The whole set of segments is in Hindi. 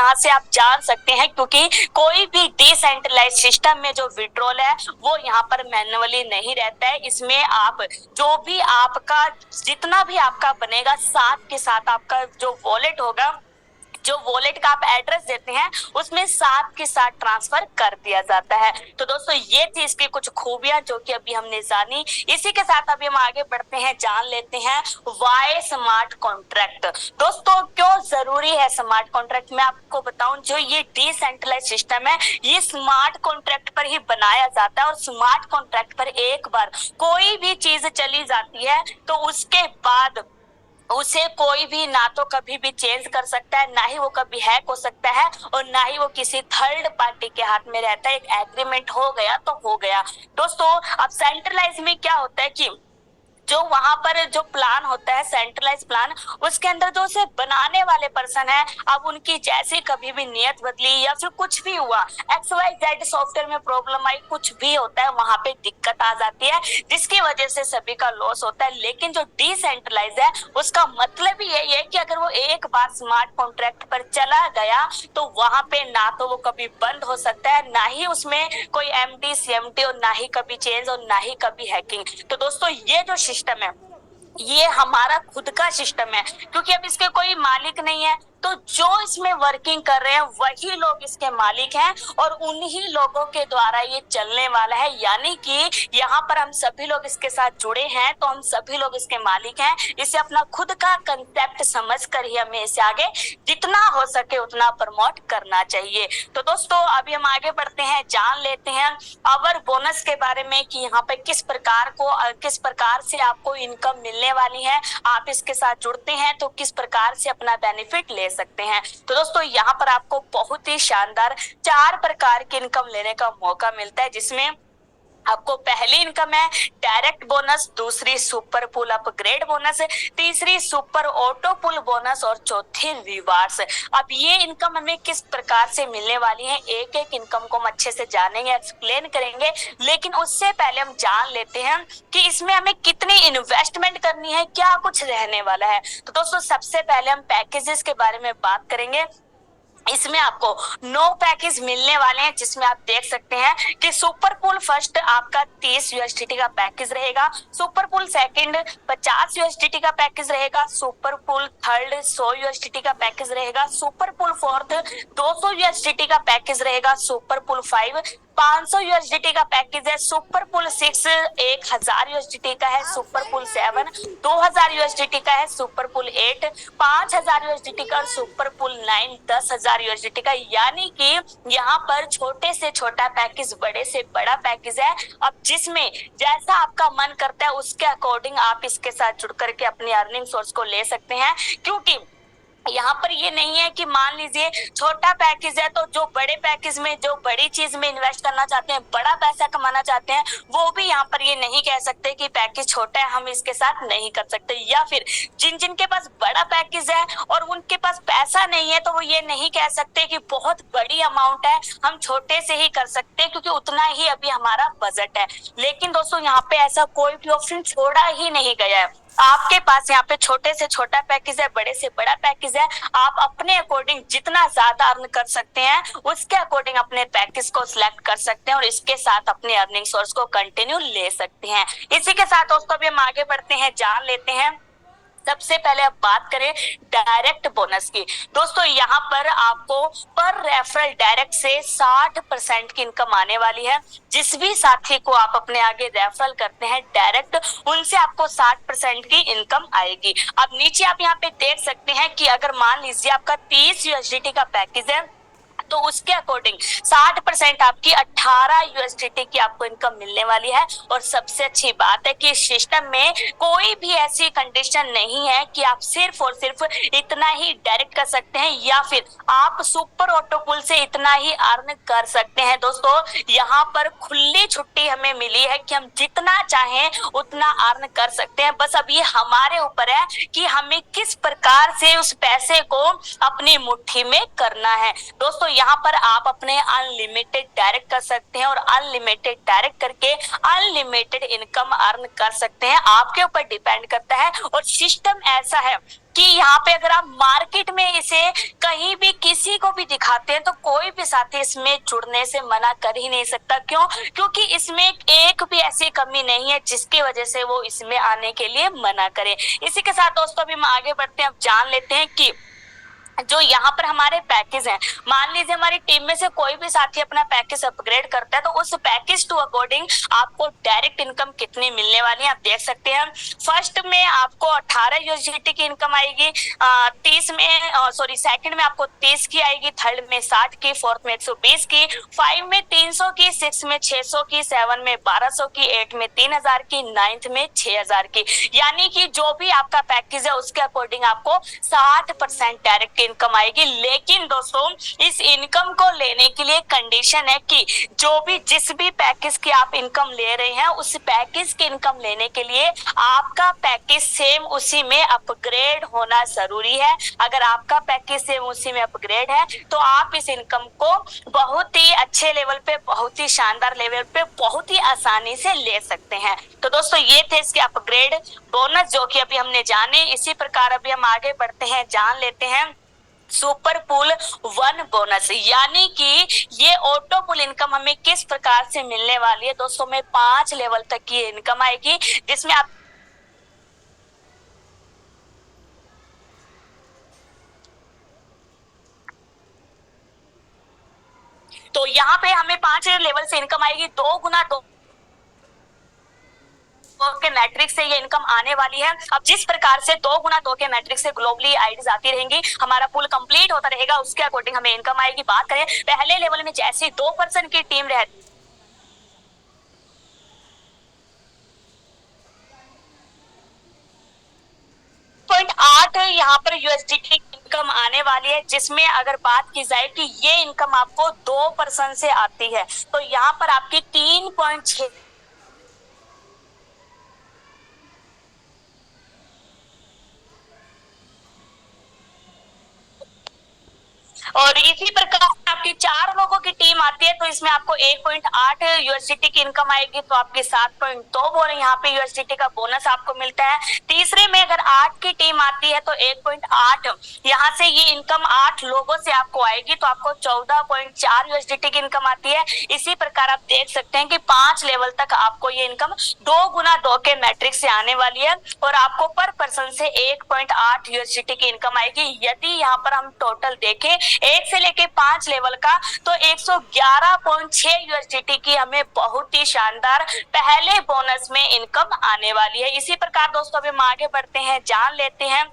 यहाँ से आप जान सकते हैं, क्योंकि कोई भी डिसेंट्रलाइज सिस्टम में जो विड्रॉल है वो यहाँ पर मैन्युअली नहीं रहता है। इसमें आप जो भी आपका जितना भी आपका बनेगा, साथ के साथ आपका जो वॉलेट होगा, जो वॉलेट का आप एड्रेस देते हैं उसमें साथ के साथ ट्रांसफर कर दिया जाता है। तो दोस्तों ये थी इसकी कुछ खूबियां जो कि अभी हमने जानी। इसी के साथ अभी हम आगे बढ़ते हैं, जान लेते हैं वाई स्मार्ट कॉन्ट्रैक्ट। दोस्तों क्यों जरूरी है स्मार्ट कॉन्ट्रैक्ट, मैं आपको बताऊं। जो ये डिसेंट्रलाइज सिस्टम है ये स्मार्ट कॉन्ट्रैक्ट पर ही बनाया जाता है, और स्मार्ट कॉन्ट्रैक्ट पर एक बार कोई भी चीज चली जाती है तो उसके बाद उसे कोई भी ना तो कभी भी चेंज कर सकता है, ना ही वो कभी हैक हो सकता है, और ना ही वो किसी थर्ड पार्टी के हाथ में रहता है। एक एग्रीमेंट हो गया तो हो गया। दोस्तों अब सेंट्रलाइज में क्या होता है कि जो वहां पर जो प्लान होता है सेंट्रलाइज प्लान, उसके अंदर जो उसे बनाने वाले पर्सन है, अब उनकी जैसे कभी भी नियत बदली या फिर कुछ भी हुआ, XYZ सॉफ्टवेयर में प्रॉब्लम आई, कुछ भी होता है वहां पे दिक्कत आ जाती है, जिसकी वजह से सभी का लॉस होता है। लेकिन जो डिसेंट्रलाइज है उसका मतलब ही यही है कि अगर वो एक बार स्मार्ट कॉन्ट्रैक्ट पर चला गया तो वहां पे ना तो वो कभी बंद हो सकता है, ना ही उसमें कोई MD CMD, और ना ही कभी चेंज, और ना ही कभी हैकिंग। तो दोस्तों ये जो सिस्टम है ये हमारा खुद का सिस्टम है, क्योंकि अब इसके कोई मालिक नहीं है, तो जो इसमें वर्किंग कर रहे हैं वही लोग इसके मालिक हैं, और उन्हीं लोगों के द्वारा ये चलने वाला है। यानी कि यहाँ पर हम सभी लोग इसके साथ जुड़े हैं, तो हम सभी लोग इसके मालिक हैं। इसे अपना खुद का कंसेप्ट समझ कर ही हमें इसे आगे जितना हो सके उतना प्रमोट करना चाहिए। तो दोस्तों अभी हम आगे बढ़ते हैं, जान लेते हैं अवर बोनस के बारे में कि यहाँ पे किस प्रकार से आपको इनकम मिलने वाली है। आप इसके साथ जुड़ते हैं तो किस प्रकार से अपना बेनिफिट ले सकते हैं। तो दोस्तों यहाँ पर आपको बहुत ही शानदार 4 प्रकार की इनकम लेने का मौका मिलता है, जिसमें आपको पहली इनकम है डायरेक्ट बोनस, दूसरी सुपर पुल अपग्रेड बोनस, तीसरी सुपर ऑटो पुल बोनस, और चौथी रिवार्ड्स। अब ये इनकम हमें किस प्रकार से मिलने वाली है, एक एक इनकम को हम अच्छे से जानेंगे, एक्सप्लेन करेंगे। लेकिन उससे पहले हम जान लेते हैं कि इसमें हमें कितनी इन्वेस्टमेंट करनी है, क्या कुछ रहने वाला है। तो दोस्तों सबसे पहले हम पैकेजेस के बारे में बात करेंगे। इसमें आपको 9 पैकेज मिलने वाले हैं, जिसमें आप देख सकते हैं कि सुपर पूल फर्स्ट आपका 30 USDT का पैकेज रहेगा, सुपर पूल सेकंड 50 USDT का पैकेज रहेगा, सुपर पूल थर्ड 100 USDT का पैकेज रहेगा, सुपर पूल फोर्थ 200 USDT का पैकेज रहेगा, सुपर पूल 5 500 USDT का पैकेज है, सुपर पूल 6 1000 USDT का है, सुपर पूल 7 2000 USDT का है, सुपर पूल 8 5000 USDT का, और सुपर पूल 9 10,000 USDT का। यानी कि यहाँ पर छोटे से छोटा पैकेज, बड़े से बड़ा पैकेज है। अब जिसमें जैसा आपका मन करता है उसके अकॉर्डिंग आप इसके साथ जुड़ करके अपनी अर्निंग सोर्स को ले सकते हैं, क्योंकि यहाँ पर ये नहीं है कि मान लीजिए छोटा पैकेज है तो जो बड़े पैकेज में जो बड़ी चीज में इन्वेस्ट करना चाहते हैं, बड़ा पैसा कमाना चाहते हैं, वो भी यहाँ पर ये नहीं कह सकते कि पैकेज छोटा है हम इसके साथ नहीं कर सकते। या फिर जिनके पास बड़ा पैकेज है और उनके पास पैसा नहीं है तो वो ये नहीं कह सकते कि बहुत बड़ी अमाउंट है हम छोटे से ही कर सकते हैं, क्योंकि उतना ही अभी हमारा बजट है। लेकिन दोस्तों यहाँ पे ऐसा कोई भी ऑप्शन छोड़ा ही नहीं गया है। आपके पास यहाँ पे छोटे से छोटा पैकेज है, बड़े से बड़ा पैकेज है, आप अपने अकॉर्डिंग जितना ज्यादा अर्न कर सकते हैं उसके अकॉर्डिंग अपने पैकेज को सिलेक्ट कर सकते हैं, और इसके साथ अपने अर्निंग सोर्स को कंटिन्यू ले सकते हैं। इसी के साथ दोस्तों भी हम आगे बढ़ते हैं, जान लेते हैं। सबसे पहले अब बात करें डायरेक्ट बोनस की। दोस्तों यहाँ पर आपको पर रेफरल डायरेक्ट से 60% की इनकम आने वाली है। जिस भी साथी को आप अपने आगे रेफरल करते हैं डायरेक्ट, उनसे आपको 60% की इनकम आएगी। अब नीचे आप यहाँ पे देख सकते हैं कि अगर मान लीजिए आपका 30 USDT का पैकेज है तो उसके अकॉर्डिंग 60% आपकी 18 USDT की आपको इनकम मिलने वाली है। और सबसे अच्छी बात है कि इस सिस्टम में कोई भी ऐसी कंडीशन नहीं है कि आप सिर्फ और सिर्फ इतना ही डायरेक्ट कर सकते हैं, या फिर आप सुपर ऑटो पुल से इतना ही अर्न कर सकते हैं। दोस्तों यहाँ पर खुली छुट्टी हमें मिली है कि हम जितना चाहें उतना अर्न कर सकते हैं। बस अब ये हमारे ऊपर है कि हमें किस प्रकार से उस पैसे को अपनी मुट्ठी में करना है। दोस्तों यहाँ पर आप अपने अनलिमिटेड डायरेक्ट कर सकते हैं और अनलिमिटेड डायरेक्ट करके अनलिमिटेड इनकम अर्न कर सकते हैं। आपके ऊपर डिपेंड करता है। और सिस्टम ऐसा है कि यहाँ पे अगर आप मार्केट में इसे कहीं भी किसी को भी दिखाते हैं तो कोई भी साथी इसमें जुड़ने से मना कर ही नहीं सकता। क्यों? क्योंकि इसमें एक भी ऐसी कमी नहीं है जिसकी वजह से वो इसमें आने के लिए मना करे। इसी के साथ दोस्तों अभी हम आगे बढ़ते हैं। अब जान लेते हैं कि जो यहाँ पर हमारे पैकेज हैं, मान लीजिए हमारी टीम में से कोई भी साथी अपना पैकेज अपग्रेड करता है तो उस पैकेज टू अकॉर्डिंग आपको डायरेक्ट इनकम कितनी मिलने वाली है आप देख सकते हैं। फर्स्ट में आपको 18 यूएसडीटी की इनकम आएगी, 30 में सेकंड में आपको 30 की आएगी, थर्ड में 60 की, फोर्थ में 120 की, 5 में 300 की, 6 में 600 की, 7 में 1200 की, 8 में 3000 की, 9th में 6000 की। यानी कि जो भी आपका पैकेज है उसके अकॉर्डिंग आपको 60% डायरेक्ट इनकम आएगी। लेकिन दोस्तों इस इनकम को लेने के लिए कंडीशन है कि जो भी जिस भी पैकेज की आप इनकम ले रहे हैं उस पैकेज की इनकम लेने के लिए आपका पैकेज सेम उसी में अपग्रेड होना जरूरी है। अगर आपका पैकेज सेम उसी में अपग्रेड है तो आप इस इनकम को बहुत ही अच्छे लेवल पे, बहुत ही शानदार लेवल पे, बहुत ही आसानी से ले सकते हैं। तो दोस्तों ये थे इसके अपग्रेड बोनस जो कि अभी हमने जाने। इसी प्रकार अभी हम आगे बढ़ते हैं, जान लेते हैं सुपर पूल 1 बोनस, यानी कि ये ऑटो पूल इनकम हमें किस प्रकार से मिलने वाली है। दोस्तों में 5 लेवल तक की इनकम आएगी जिसमें आप तो यहाँ पे हमें 5 लेवल से इनकम आएगी, 2 गुना 2 के मैट्रिक्स से ये इनकम आने वाली है। अब जिस प्रकार से 2 गुना 2 के मैट्रिक्स से ग्लोबली आईडीज आती रहेंगी, हमारा पूल कंप्लीट होता रहेगा, उसके अकॉर्डिंग हमें इनकम आएगी। बात करें पहले लेवल में जैसे 2% की टीम रहती 0.8 यहाँ पर यूएसडीटी इनकम आने वाली है, जिसमें अगर बात की जाए कि ये इनकम आपको 2% से आती है तो यहाँ पर आपकी 3.6 और इसी प्रकार आपकी 4 लोगों की टीम आती है तो इसमें आपको 1.8 यूएसडीटी की इनकम आएगी, तो आपके 7.2 बोले यहाँ पे यूएसडीटी का बोनस आपको मिलता है। तीसरे में अगर 8 की टीम आती है तो 1.8 यहाँ से ये इनकम 8 लोगों से आपको आएगी तो आपको 14.4 यूएसडीटी की इनकम आती है। इसी प्रकार आप देख सकते हैं कि 5 लेवल तक आपको ये इनकम 2 गुना 2 के मैट्रिक से आने वाली है और आपको पर पर्सन से 1.8 यूएसडीटी की इनकम आएगी। यदि यहाँ पर हम टोटल देखें 1 से लेके 5 लेवल का तो 111.6 यूएसडीटी की हमें बहुत ही शानदार पहले बोनस में इनकम आने वाली है। इसी प्रकार दोस्तों अभी हम आगे बढ़ते हैं, जान लेते हैं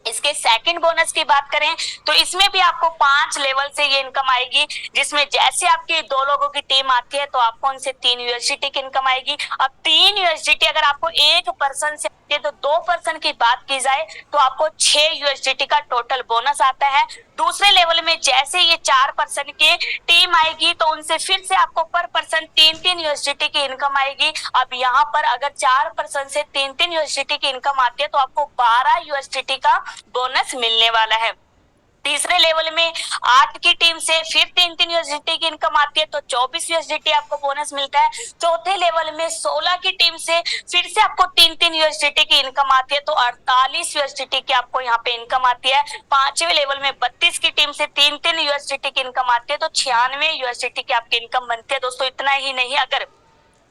इसके सेकंड बोनस की बात करें तो इसमें भी आपको 5 लेवल से ये इनकम आएगी, जिसमें जैसे आपकी 2 लोगों की टीम आती है तो आपको उनसे 3 यूएसडीटी की इनकम आएगी। अब 3 यूएसडीटी अगर आपको 1% से आती है तो 2% की बात की जाए तो आपको 6 यूएसडीटी का टोटल बोनस आता है। दूसरे लेवल में जैसे ये 4% की टीम आएगी तो उनसे फिर से आपको पर पर्सन 3 यूएसडीटी की इनकम आएगी। अब यहाँ पर अगर 4% से 3 यूएसडीटी की इनकम आती है तो आपको 12 यूएसडीटी का बोनस मिलने वाला है। तीसरे लेवल में 8 की टीम से फिर 3 यूएसडीटी की इनकम आती है तो 24 यूएसडीटी आपको बोनस मिलता है। चौथे लेवल में 16 की टीम से फिर से आपको 3 यूएसडीटी की इनकम आती है तो 48 यूएसडीटी की आपको यहाँ पे इनकम आती है। पांचवें लेवल में 32 की टीम से 3 यूएसडीटी की इनकम आती है तो 96 यूएसडीटी की आपकी इनकम बनती है। दोस्तों इतना ही नहीं, अगर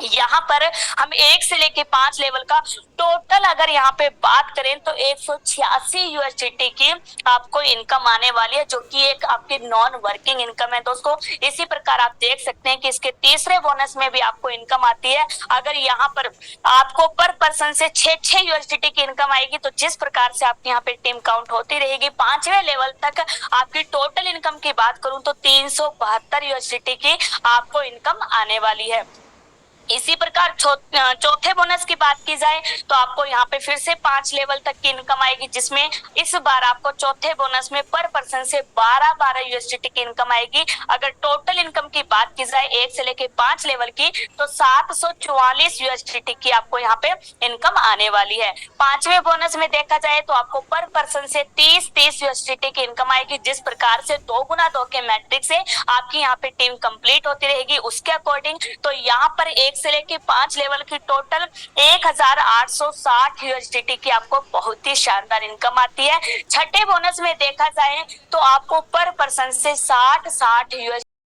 यहाँ पर हम 1 से लेके 5 लेवल का टोटल अगर यहाँ पे बात करें तो 186 यूएसडीटी की आपको इनकम आने वाली है, जो कि एक आपकी नॉन वर्किंग इनकम है दोस्तों। इसी प्रकार आप देख सकते हैं कि इसके तीसरे बोनस में भी आपको इनकम आती है। अगर यहाँ पर आपको पर पर्सन से 6 यूएसडीटी की इनकम आएगी तो जिस प्रकार से आपकी यहाँ पे टीम काउंट होती रहेगी 5वें लेवल तक आपकी टोटल इनकम की बात करूं तो 372 यूएसडीटी की आपको इनकम आने वाली है। इसी प्रकार चौथे बोनस की बात की जाए तो आपको यहाँ पे फिर से 5 लेवल तक की इनकम आएगी, जिसमें इस बार आपको चौथे बोनस में पर पर्सन से 12 यूएसडीटी की इनकम आएगी। अगर टोटल इनकम की बात की जाए 1 से लेके 5 लेवल की, तो 744 यूएसडीटी की आपको यहाँ पे इनकम आने वाली है। पांचवें बोनस में देखा जाए तो आपको पर पर्सन से 30 यूएसडीटी की इनकम आएगी। जिस प्रकार से 2 गुना 2 के मैट्रिक से आपकी यहाँ पे टीम कंप्लीट होती रहेगी, उसके अकॉर्डिंग तो यहाँ पर 1 से लेके 5 लेवल की टोटल 1860 यूएसडीटी की आपको बहुत ही शानदार इनकम आती है। छठे बोनस में देखा जाए तो आपको पर पर्सन से 60 यूएस